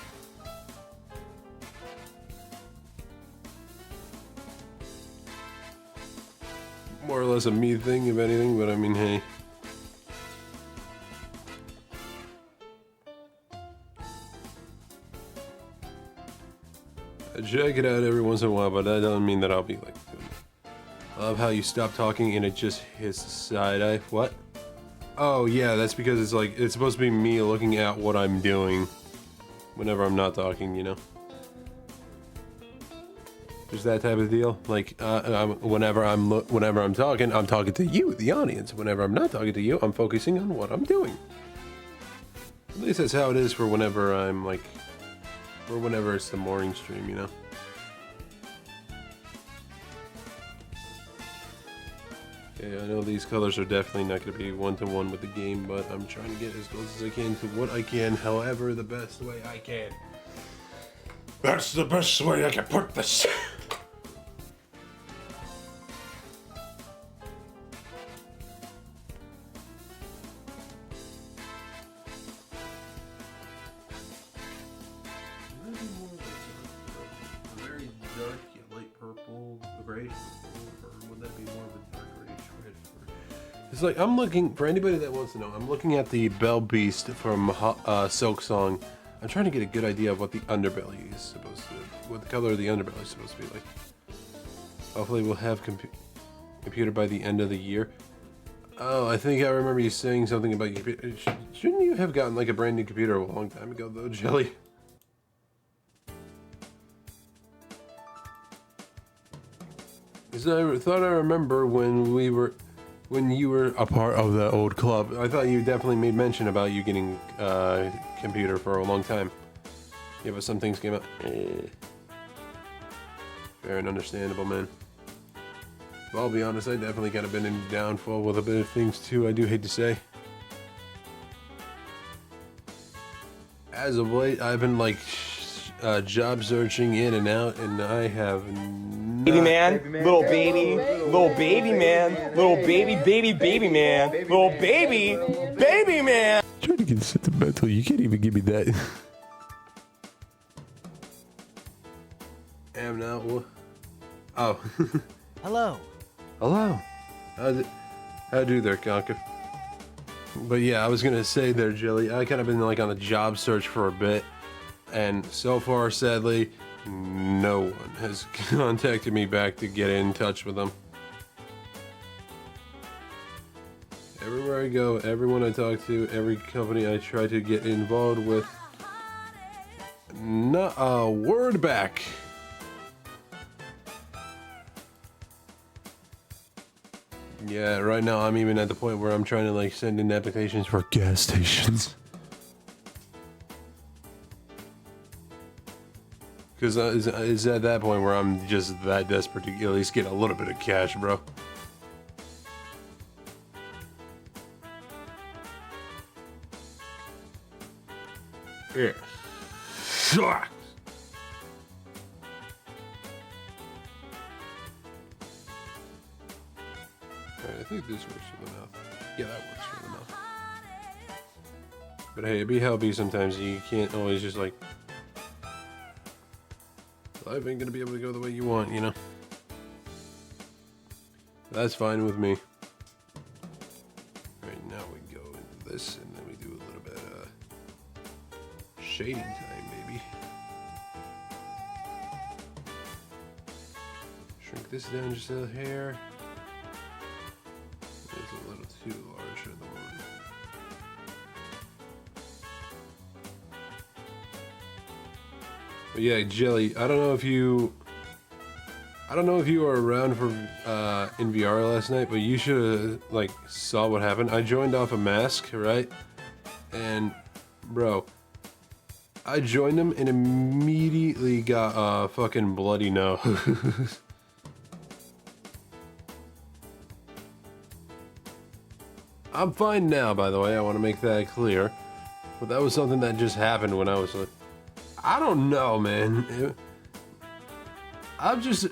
More or less a me thing, if anything, but I mean, hey. I check it out every once in a while, but that doesn't mean that I'll be like doing it. I love how you stop talking and it just hits the side eye. What? Oh yeah, that's because it's like, it's supposed to be me looking at what I'm doing whenever I'm not talking, you know? Just that type of deal. Like, whenever I'm talking to you, the audience. Whenever I'm not talking to you, I'm focusing on what I'm doing. At least that's how it is for whenever I'm like, or whenever it's the morning stream, you know. Okay, I know these colors are definitely not going to be one-to-one with the game, but I'm trying to get as close as I can to what I can, however the best way I can. That's the best way I can put this. Very dark, light purple, gray, or would that be more of a dark grayish red? It's like, I'm looking, for anybody that wants to know, I'm looking at the Belle Beast from Silk Song. I'm trying to get a good idea of what the underbelly is supposed to, what the color of the underbelly is supposed to be like. Hopefully we'll have computer by the end of the year. Oh, I think I remember you saying something about your computer. Shouldn't you have gotten like a brand new computer a long time ago though, Jelly? Because I thought I remember when you were a part of the old club, I thought you definitely made mention about you getting a computer for a long time. Yeah, but some things came up. Fair and understandable, man. But I'll be honest, I definitely kind of been in downfall with a bit of things too, I do hate to say. As of late, I've been like job searching in and out, and I have Baby man, little baby, little baby man, little baby, baby man, little baby, baby man. trying to get sentimental. You can't even give me that. Am now. Oh. Hello. Hello. How do there, Conker? But yeah, I was gonna say there, Jelly. I kind of been like on the job search for a bit, and so far, sadly, no one has contacted me back to get in touch with them. Everywhere I go, everyone I talk to, every company I try to get involved with, not a word back. Yeah, right now I'm even at the point where I'm trying to like send in applications for gas stations. Because it's at that point where I'm just that desperate to at least get a little bit of cash, bro. Yeah. Sucks. Alright, I think this works for the mouth. Yeah, that works for the mouth. But hey, it be how it be sometimes. You can't always just like... Life ain't gonna be able to go the way you want, you know? That's fine with me. Alright, now we go into this, and then we do a little bit of shading time, baby. Shrink this down just a hair. It's a little too large for the moment. But yeah, Jelly, I don't know if you were around for in VR last night, but you should have like saw what happened. I joined off a mask, right? And bro, I joined him and immediately got a fucking bloody nose. I'm fine now, by the way. I want to make that clear. But that was something that just happened when I was like, I don't know, man. I'm just,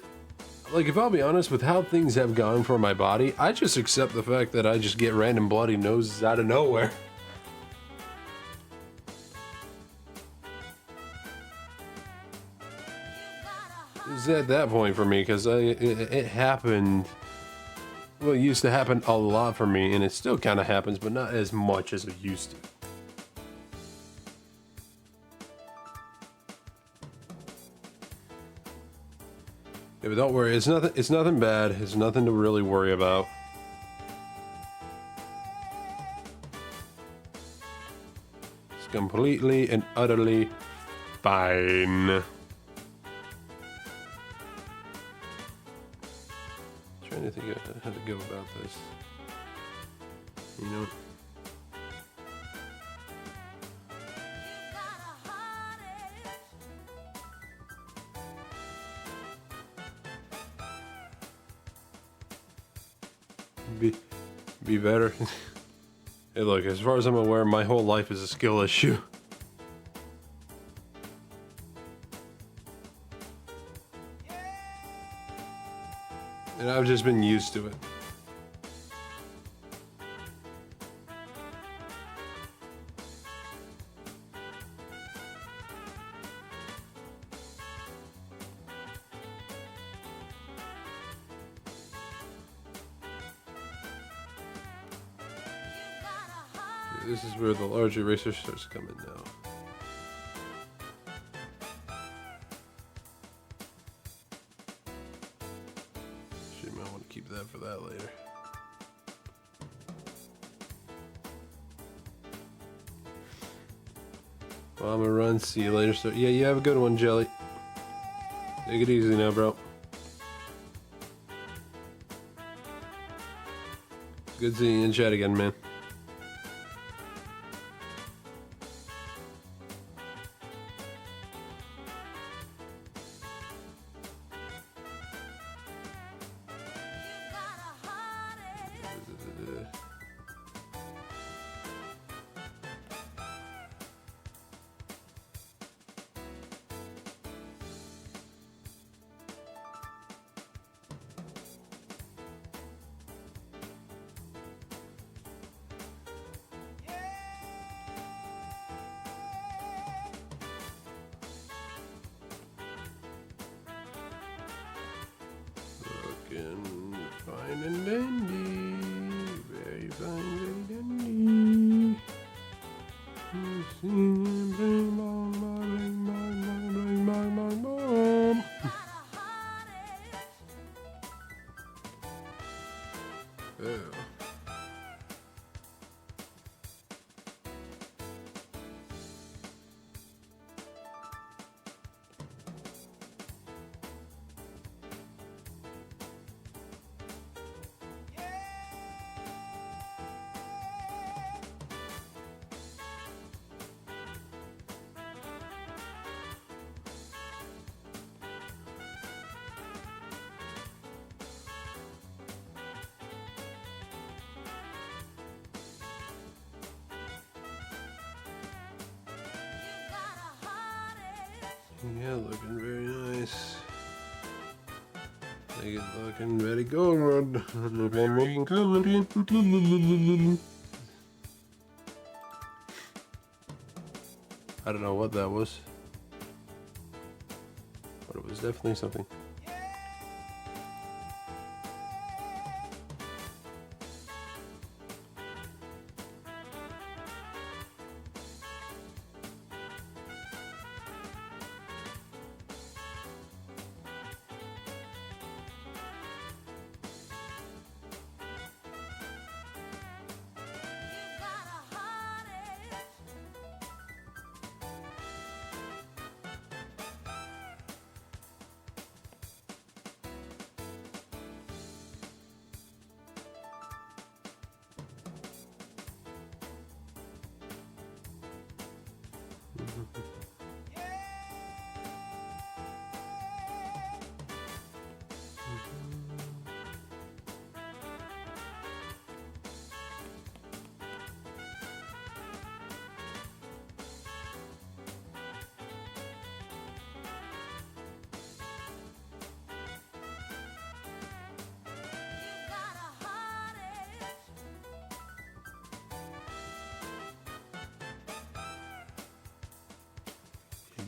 like, if I'll be honest with how things have gone for my body, I just accept the fact that I just get random bloody noses out of nowhere. It's at that point for me, because it happened. Well, it used to happen a lot for me, and it still kind of happens, but not as much as it used to. Yeah, but don't worry, it's nothing bad. It's nothing to really worry about. It's completely and utterly fine. Trying to think of how to go about this. You know? Be better. Hey, look, as far as I'm aware, my whole life is a skill issue. And I've just been used to it. This is where the large eraser starts coming now. You might want to keep that for that later. Well, I'm gonna run. See you later. So, yeah, you have a good one, Jelly. Take it easy now, bro. Good seeing you in chat again, man. looking fine and dandy. Very fine, very dandy. Bing, bong, bing, bong, bing, bong, bong, bong. Oh. Yeah, looking very nice. Like it's looking very good. I don't know what that was, but it was definitely something.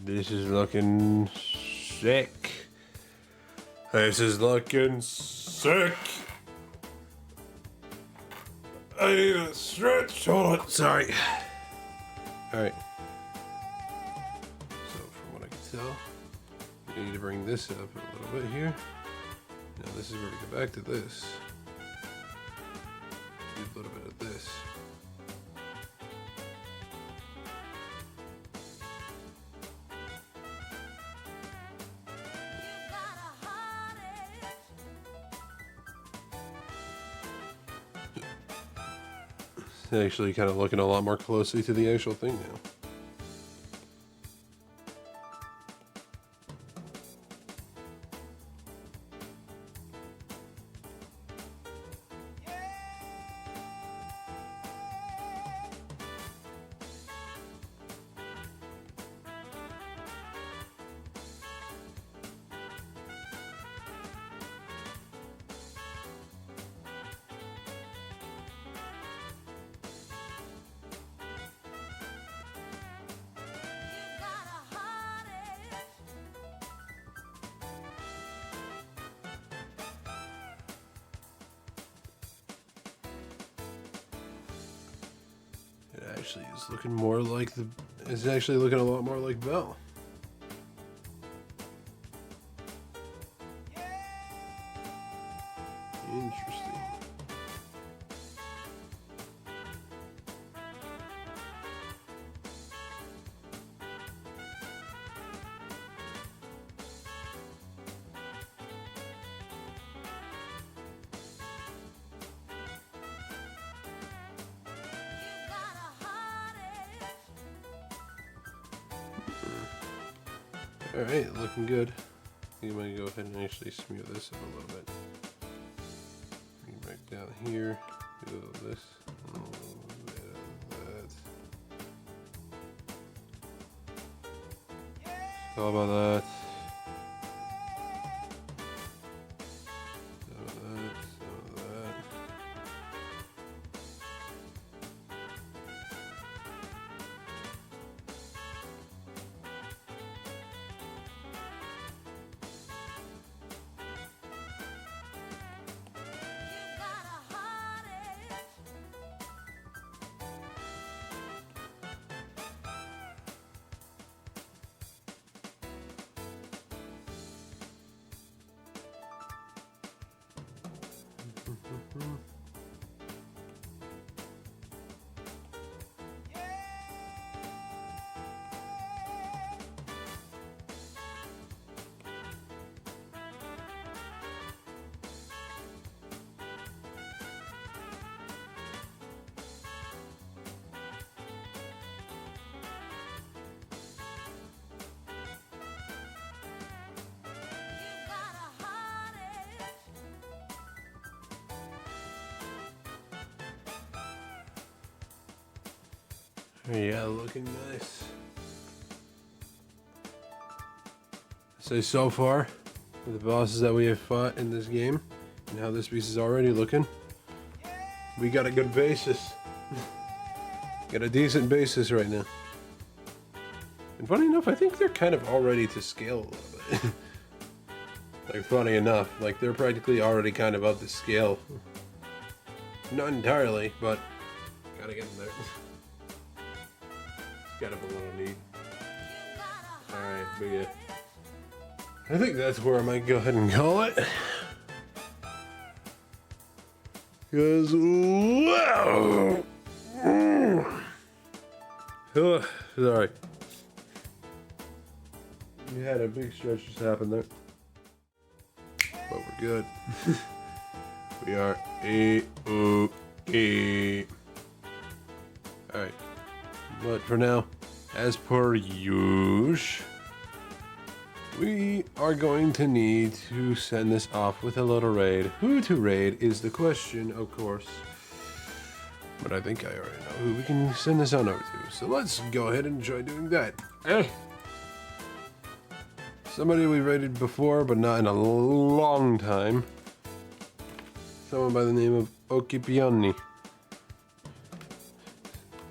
This is looking sick. This is looking sick. I need a stretch. Hold on. Sorry. Alright. So, from what I can tell, we need to bring this up a little bit here. Now, this is where we go back to this. Do a little bit of this. Actually kind of looking a lot more closely to the actual thing now. It actually is looking more like it's actually looking a lot more like Belle. Interesting. Alright, looking good. You might go ahead and actually smear this up a little bit. Bring it back down here. Do a little of this. A little bit of that. How about that? Some of that. Some of that. Yeah, looking nice. Say so far, with the bosses that we have fought in this game, and how this piece is already looking, we got a good basis. Got a decent basis right now. And funny enough, I think they're kind of all ready to scale a little bit. Like, funny enough, like they're practically already kind of up to scale. Not entirely, but gotta get in there. It's kind of a little neat. Alright, but yeah. I think that's where I might go ahead and call it. Because, wow! Sorry. We had a big stretch just happen there. But we're good. We are A-O-A. Alright. But for now, as per usual, we are going to need to send this off with a little raid. Who to raid is the question, of course. But I think I already know who we can send this on over to. So let's go ahead and try doing that. Somebody we raided before, but not in a long time. Someone by the name of Okipiani.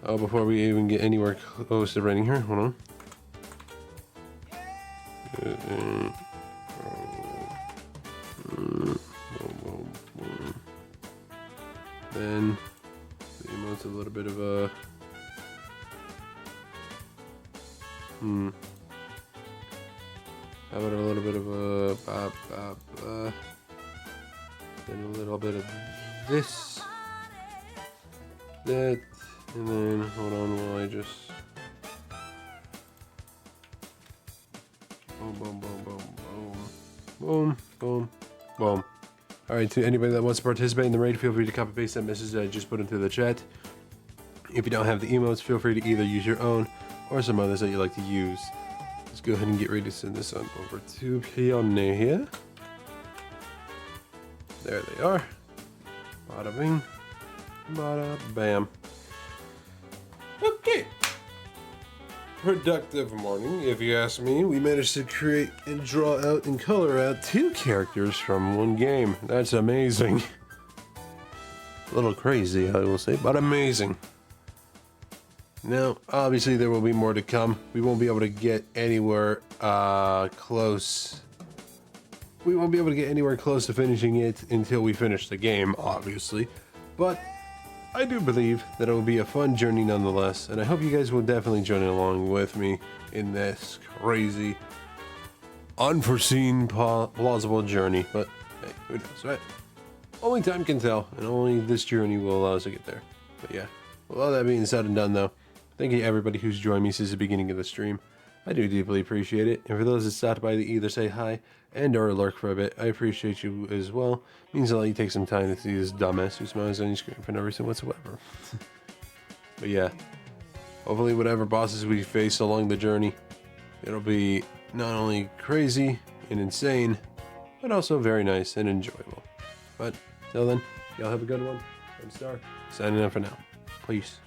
Oh, before we even get anywhere close to raiding her, hold on. Then the emote's a little bit of a how about a little bit of a then a little bit of this, that, and then hold on while I just boom, boom, boom, boom, boom, boom, boom. All right, to anybody that wants to participate in the raid, feel free to copy paste that message that I just put into the chat. If you don't have the emotes, feel free to either use your own or some others that you like to use. Let's go ahead and get ready to send this on over to Peony here. There they are. Bada bing, bada bam. Okay. Productive morning, if you ask me. We managed to create and draw out and color out 2 characters from one game. That's amazing. A little crazy, I will say, but amazing. Now, obviously there will be more to come. We won't be able to get anywhere close. We won't be able to get anywhere close to finishing it until we finish the game, obviously. But I do believe that it will be a fun journey nonetheless, and I hope you guys will definitely join along with me in this crazy, unforeseen, plausible journey. But hey, who knows, right? Only time can tell, and only this journey will allow us to get there. But yeah, with all that being said and done though, thank you to everybody who's joined me since the beginning of the stream. I do deeply appreciate it, and for those that stopped by to either say hi and or lurk for a bit, I appreciate you as well. It means I'll let you take some time to see this dumbass who smiles on your screen for no reason whatsoever. But yeah, hopefully whatever bosses we face along the journey, it'll be not only crazy and insane, but also very nice and enjoyable. But till then, y'all have a good one. I'm Star, signing off for now. Peace.